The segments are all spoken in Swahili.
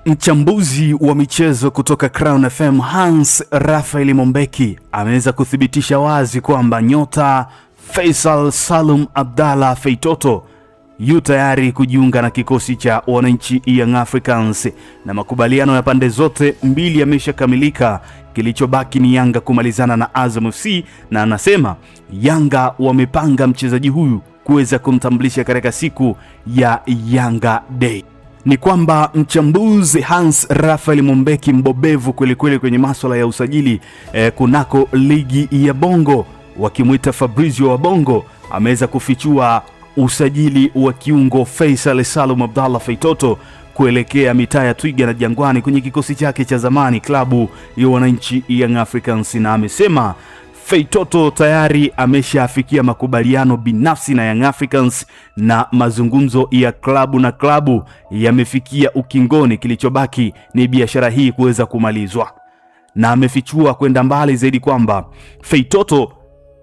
Mchambuzi wa michezo kutoka Crown FM Hans Raphael Mombeki ameweza kuthibitisha wazi kwamba nyota Faisal Salum Abdalla Feitoto yu tayari kujiunga na kikosi cha wananchi Young Africans na makubaliano ya pande zote mbili yameshakamilika. Kilichobaki ni Yanga kumalizana na Azam FC, na anasema Yanga wamepanga mchezaji huyu kuweza kumtambulisha katika siku ya Yanga Day. Ni kwamba mchambuzi Hans Raphael Mombeki, mbobevu kweli kwenye masuala ya usajili kunako ligi ya Bongo, wakimuita Fabrizio wa Bongo, ameweza kufichua usajili wa kiungo Faisal Salum Abdalla Feitoto kuelekea mitaa ya Twiga na Jangwani kwenye kikosi chake cha zamani klabu ya wananchi Young Africans, na amesema Feitoto tayari ameshafikia makubaliano binafsi na Young Africans na mazungumzo ya klabu na klabu yamefikia ukingoni. Kilichobaki ni biashara hii kuweza kumalizwa, na amefichua kwenda mbali zaidi kwamba Feitoto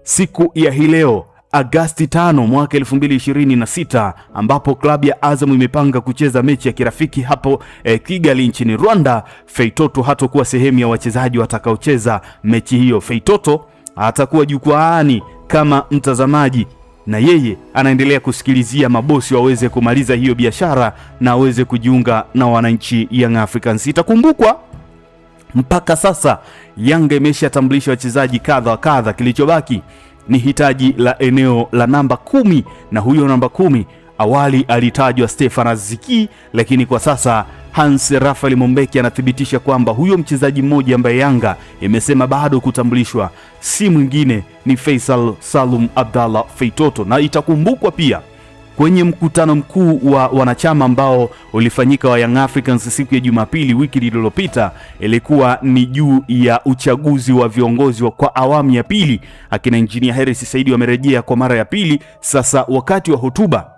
siku ya hii leo Agosti 5 mwaka 2026, ambapo klabu ya Azam imepanga kucheza mechi ya kirafiki hapo Kigali nchini Rwanda, Feitoto hatakuwa sehemu ya wachezaji watakaocheza mechi hiyo. Feitoto atakuwa jukwaani kama mtazamaji, na yeye anaendelea kusikilizia mabosi waweze kumaliza hiyo biashara na aweze kujiunga na wananchi Young Africans. Itakumbukwa mpaka sasa Yanga imeshatambulisha wachezaji kadha wa kadha. Kilichobaki ni hitaji la eneo la namba 10, na huyo namba 10 awali alitajwa Stefan Aziki, lakini kwa sasa Hans Raphael Mombeki anathibitisha kwamba huyo mchezaji mmoja ambaye Yanga imesema bado kutambulishwa si mwingine ni Faisal Salum Abdalla Feitoto. Na itakumbukwa pia kwenye mkutano mkuu wa wanachama ambao ulifanyika wa Young Africans siku ya Jumapili wiki iliyopita, ilikuwa ni juu ya uchaguzi wa viongozi kwa awamu ya pili. Akina Engineer Hersi Saidi wamerejea kwa mara ya pili. Sasa wakati wa hotuba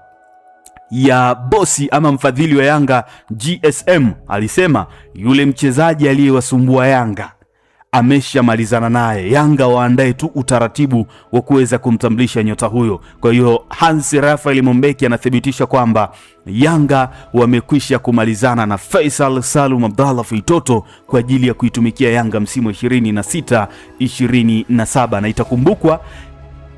ya bosi ama mfadhili wa Yanga GSM, alisema yule mchezaji aliyewasumbua Yanga ameshamalizana naye, Yanga waandae tu utaratibu wa kuweza kumtambulisha nyota huyo. Kwa hiyo Hans Raphael Mombeki anathibitisha kwamba Yanga wamekwisha kumalizana na Faisal Salum Abdalla Feitoto kwa ajili ya kuitumikia Yanga msimu 26-27, na itakumbukwa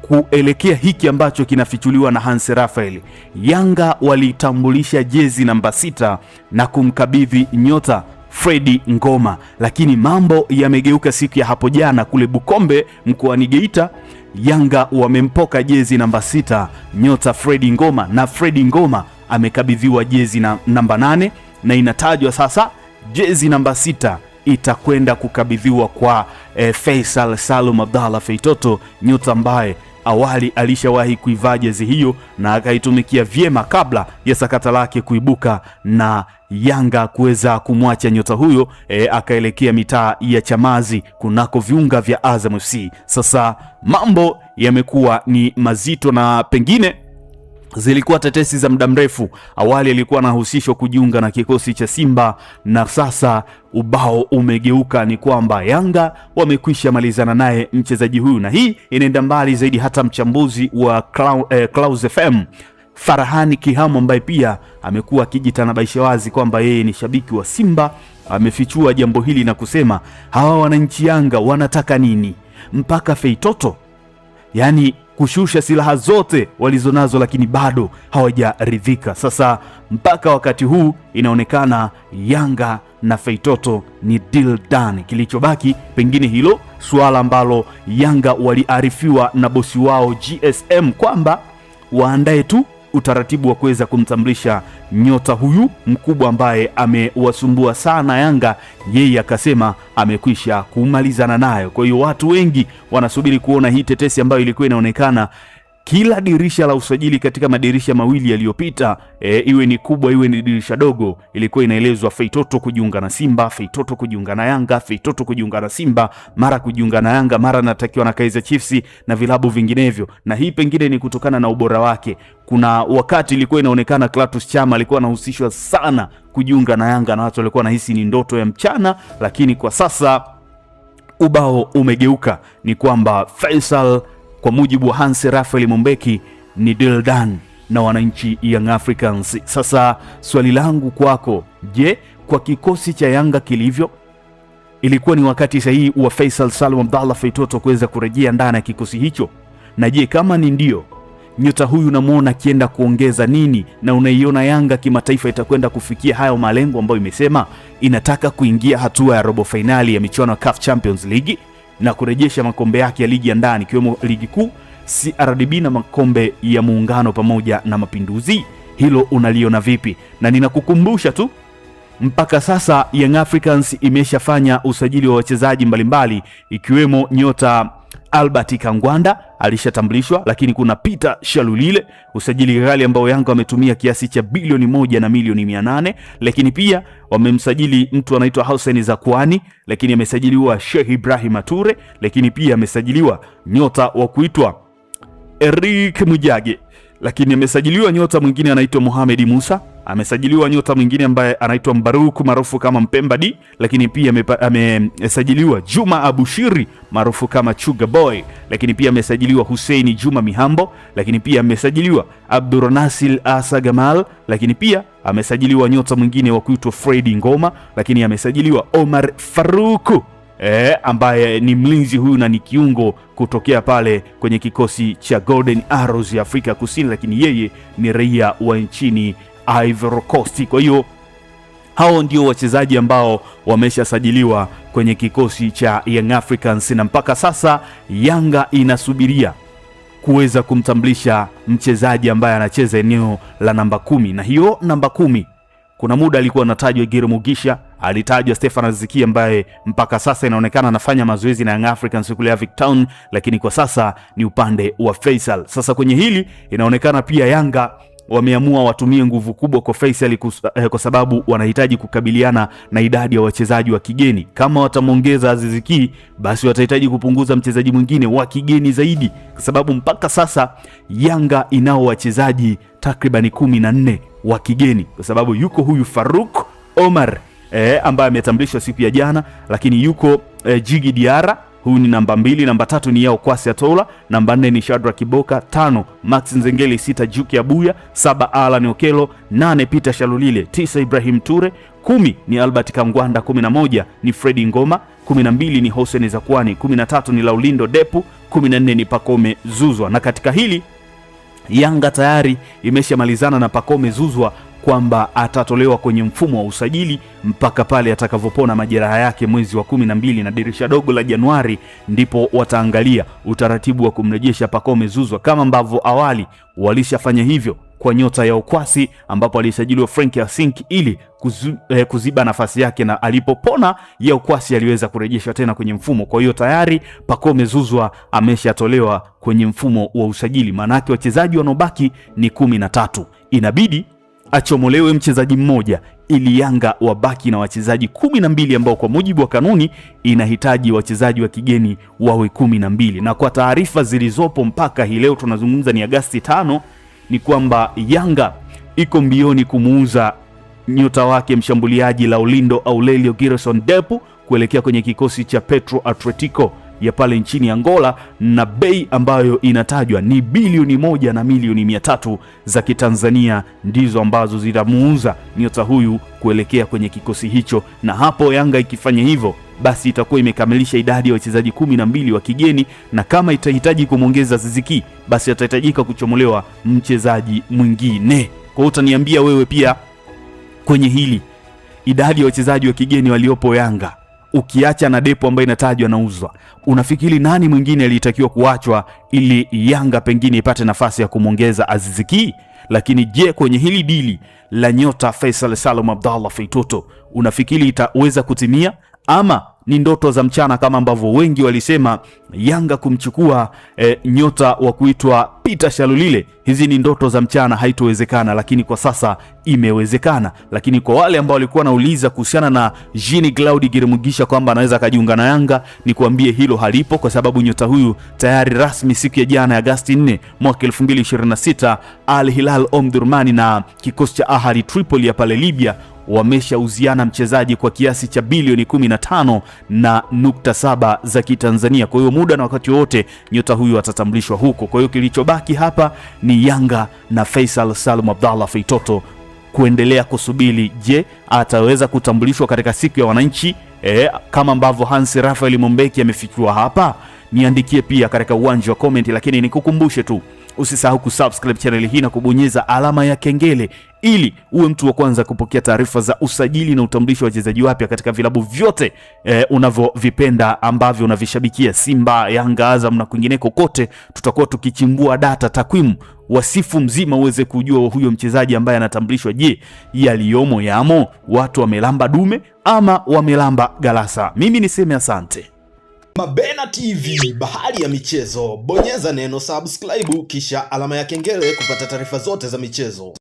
kuelekea hiki ambacho kinafichuliwa na Hans Raphael, Yanga walitambulisha jezi namba 6 na kumkabidhi nyota Fredi Ngoma, lakini mambo yamegeuka siku ya hapo jana kule Bukombe mkoani Geita. Yanga wamempoka jezi namba 6 nyota Fredi Ngoma, na Fredi Ngoma amekabidhiwa jezi namba 8, na inatajwa sasa jezi namba 6 itakwenda kukabidhiwa kwa Faisal Salum Abdalla Feitoto, nyota ambaye awali alishawahi kuivaa jezi hiyo na akaitumikia vyema kabla ya sakata lake kuibuka na Yanga kuweza kumwacha nyota huyo akaelekea mitaa ya Chamazi kunako viunga vya Azam FC. Sasa mambo yamekuwa ni mazito, na pengine zilikuwa tetesi za muda mrefu. Awali alikuwa anahusishwa kujiunga na kikosi cha Simba, na sasa ubao umegeuka, ni kwamba Yanga wamekwisha malizana naye mchezaji huyu. Na hii inaenda mbali zaidi, hata mchambuzi wa Clouds FM Farahani Kihamu, ambaye pia amekuwa akijitanabaisha wazi kwamba yeye ni shabiki wa Simba, amefichua jambo hili na kusema hawa wananchi Yanga wanataka nini mpaka Feitoto, yani kushusha silaha zote walizonazo, lakini bado hawajaridhika. Sasa mpaka wakati huu inaonekana Yanga na Feitoto ni deal done. Kilichobaki pengine hilo suala ambalo Yanga waliarifiwa na bosi wao GSM kwamba waandae tu utaratibu wa kuweza kumtambulisha nyota huyu mkubwa ambaye amewasumbua sana Yanga. Yeye akasema amekwisha kumalizana nayo. Kwa hiyo watu wengi wanasubiri kuona hii tetesi ambayo ilikuwa inaonekana kila dirisha la usajili katika madirisha mawili yaliyopita, iwe ni kubwa iwe ni dirisha dogo, ilikuwa inaelezwa Feitoto kujiunga na Simba, Feitoto kujiunga na Yanga, Feitoto kujiunga na Simba, mara kujiunga na Yanga, mara natakiwa na Kaizer Chiefs na vilabu vinginevyo. Na hii pengine ni kutokana na ubora wake. Kuna wakati ilikuwa inaonekana Clatous Chama alikuwa anahusishwa sana kujiunga na Yanga na watu walikuwa wanahisi ni ndoto ya mchana, lakini kwa sasa ubao umegeuka, ni kwamba Faisal kwa mujibu wa Hans Raphael Mombeki ni deal done na wananchi Young Africans. Sasa swali langu kwako, je, kwa kikosi cha Yanga kilivyo, ilikuwa ni wakati sahihi wa Faisal Salum Abdallah Feitoto kuweza kurejea ndani ya kikosi hicho? Na je, kama ni ndio, nyota huyu unamuona akienda kuongeza nini, na unaiona Yanga kimataifa itakwenda kufikia hayo malengo ambayo imesema inataka kuingia hatua ya robo finali ya michuano ya CAF Champions League na kurejesha makombe yake ya ligi ya ndani ikiwemo ligi kuu, CRDB na makombe ya Muungano pamoja na Mapinduzi? Hilo unaliona vipi? Na ninakukumbusha tu, mpaka sasa Young Africans imeshafanya usajili wa wachezaji mbalimbali ikiwemo nyota Albert Kangwanda alishatambulishwa, lakini kuna Peter Shalulile, usajili ghali ambao Yanga wametumia kiasi cha bilioni 1 na milioni 800, lakini pia wamemsajili mtu anaitwa Hussein Zakwani, lakini amesajiliwa Sheikh Ibrahim Ature, lakini pia amesajiliwa nyota wa kuitwa Eric Mujage, lakini amesajiliwa nyota mwingine anaitwa Mohamed Musa, amesajiliwa nyota mwingine ambaye anaitwa Mbaruku maarufu kama Mpemba D, lakini pia amesajiliwa Juma Abushiri maarufu kama Chuga Boy, lakini pia amesajiliwa Hussein Juma Mihambo, lakini pia amesajiliwa Abdurnasil Asa Gamal, lakini pia amesajiliwa nyota mwingine wa kuitwa Freddy Ngoma, lakini amesajiliwa Omar Faruku ambaye ni mlinzi huyu na ni kiungo kutokea pale kwenye kikosi cha Golden Arrows ya Afrika Kusini, lakini yeye ni raia wa nchini Ivory Coast. Kwa hiyo hao ndio wachezaji ambao wameshasajiliwa kwenye kikosi cha Young Africans, na mpaka sasa Yanga inasubiria kuweza kumtambulisha mchezaji ambaye anacheza eneo la namba 10, na hiyo namba 10 kuna muda alikuwa anatajwa Giro Mugisha, alitajwa Stefan Aziki ambaye mpaka sasa inaonekana anafanya mazoezi na Young Africans kule Avic Town, lakini kwa sasa ni upande wa Faisal. Sasa kwenye hili inaonekana pia Yanga wameamua watumie nguvu kubwa kwa Faisal kwa sababu wanahitaji kukabiliana na idadi ya wachezaji wa kigeni. Kama watamuongeza Aziziki, basi watahitaji kupunguza mchezaji mwingine wa kigeni zaidi, kwa sababu mpaka sasa Yanga inao wachezaji takriban 14 wa kigeni, kwa sababu yuko huyu Faruk Omar ambaye ametambulishwa siku ya jana, lakini yuko Jigi Diara, huyu ni namba 2, namba 3 ni Yao Kwasi Atola, namba 4 ni Shadra Kiboka, 5 Max Nzengeli, 6 Juki Abuya, 7 Alan Okelo, 8 Peter Shalulile, 9 Ibrahim Ture, 10 ni Albert Kangwanda, 11 ni Freddy Ngoma, 12 ni Hussein Zakwani, 13 ni Laulindo Depu, 14 ni Pacome Zuzwa. Na katika hili Yanga tayari imeshamalizana na Pacome Zuzwa kwamba atatolewa kwenye mfumo wa usajili mpaka pale atakavopona majeraha yake mwezi wa 12, na dirisha dogo la Januari ndipo wataangalia utaratibu wa kumrejesha Pacome Zuzwa, kama ambavyo awali walishafanya hivyo kwa nyota ya Okwasi ambapo alisajiliwa Frank Asink ili kuziba nafasi yake, na alipopona ya Okwasi aliweza kurejeshwa tena kwenye mfumo. Kwa hiyo tayari Pacome Zuzwa ameshatolewa kwenye mfumo wa usajili, maana yake wachezaji wanaobaki ni 13. Inabidi achomolewe mchezaji mmoja ili Yanga wabaki na wachezaji 12 ambao kwa mujibu wa kanuni inahitaji wachezaji wa kigeni wawe 12. Na kwa taarifa zilizopo mpaka hii leo tunazungumza ni Agosti 5, ni kwamba Yanga iko mbioni kumuuza nyota wake mshambuliaji Laulindo Aurelio Gerson Depu kuelekea kwenye kikosi cha Petro Atletico ya pale nchini Angola, na bei ambayo inatajwa ni bilioni 1 na milioni 300 za Kitanzania ndizo ambazo zitamuuza nyota huyu kuelekea kwenye kikosi hicho. Na hapo Yanga ikifanya hivyo, basi itakuwa imekamilisha idadi ya wachezaji 12 wa kigeni, na kama itahitaji kumwongeza Ziziki, basi atahitajika kuchomolewa mchezaji mwingine. Kwa hiyo utaniambia wewe pia kwenye hili, idadi ya wachezaji wa kigeni waliopo Yanga ukiacha na Depo ambaye inatajwa nauzwa, unafikiri nani mwingine alitakiwa kuachwa ili Yanga pengine ipate nafasi ya kumwongeza Aziziki? Lakini je, kwenye hili dili la nyota Faisal Salum Abdallah Feitoto unafikiri itaweza kutimia, ama ni ndoto za mchana kama ambavyo wengi walisema Yanga kumchukua nyota wa kuitwa Peter Shalulile? Hizi ni ndoto za mchana, haitowezekana, lakini kwa sasa imewezekana. Lakini kwa wale ambao walikuwa nauliza kuhusiana na Jean Claude Giremugisha kwamba anaweza kujiunga na Yanga, ni kuambie hilo halipo, kwa sababu nyota huyu tayari rasmi siku ya jana Agosti 4 mwaka 2026 Al Hilal Omdurman na kikosi cha Ahli Tripoli ya pale Libya wameshauziana mchezaji kwa kiasi cha bilioni 15.7 za Kitanzania. Kwa hiyo muda na wakati wote nyota huyu atatambulishwa huko. Kwa hiyo kilichobaki hapa ni Yanga na Faisal Salum Abdallah Feitoto kuendelea kusubiri, je, ataweza kutambulishwa katika siku ya wananchi kama ambavyo Hans Raphael Mombeki amefikiwa hapa? Niandikie pia katika uwanja wa comment, lakini nikukumbushe tu usisahau kusubscribe channel hii na kubonyeza alama ya kengele ili uwe mtu wa kwanza kupokea taarifa za usajili na utambulisho wa wachezaji wapya katika vilabu vyote unavyovipenda ambavyo unavishabikia, Simba, Yanga, Azam na kwingineko kote. Tutakuwa tukichimbua data, takwimu, wasifu mzima uweze kujua huyo mchezaji ambaye anatambulishwa, je, yaliyomo yamo, watu wamelamba dume ama wamelamba galasa. Mimi niseme asante. Mabena TV, bahari ya michezo. Bonyeza neno subscribe kisha alama ya kengele kupata taarifa zote za michezo.